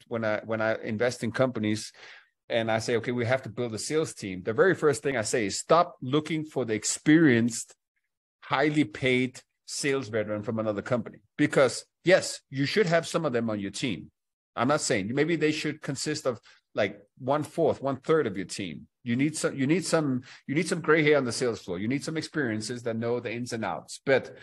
when I invest in companies and I say, okay, we have to build a sales team, the very first thing I say is stop looking for the experienced, highly paid sales veteran from another company. Because yes, you should have some of them on your team. I'm not saying maybe they should consist of like 1/4, 1/3 of your team. You need some gray hair on the sales floor. You need some experiences that know the ins and outs. But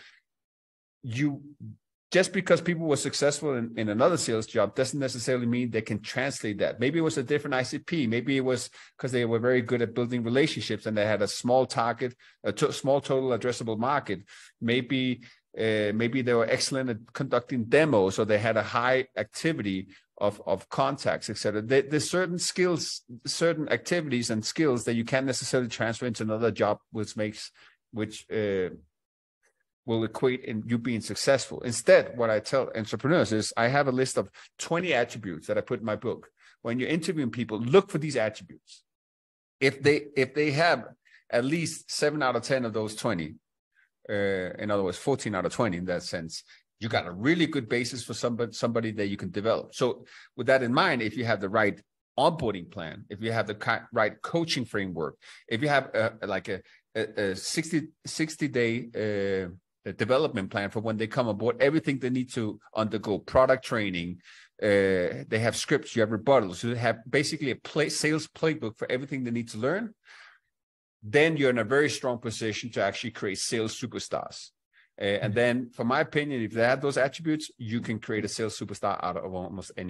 just because people were successful in another sales job doesn't necessarily mean they can translate that. Maybe it was a different ICP. Maybe it was because they were very good at building relationships and they had a small target, small total addressable market. Maybe they were excellent at conducting demos, or they had a high activity of contacts, etc. There's certain skills, certain activities and skills that you can't necessarily transfer into another job, which will equate in you being successful. Instead, what I tell entrepreneurs is I have a list of 20 attributes that I put in my book. When you're interviewing people, look for these attributes. If they have at least 7 out of 10 of those 20, in other words, 14 out of 20 in that sense, you got a really good basis for somebody that you can develop. So with that in mind, if you have the right onboarding plan, if you have the right coaching framework, if you have a 60-day development plan for when they come aboard, everything they need to undergo, product training, they have scripts, you have rebuttals, you have basically a sales playbook for everything they need to learn, then you're in a very strong position to actually create sales superstars. And then, for my opinion, if they have those attributes, you can create a sales superstar out of almost any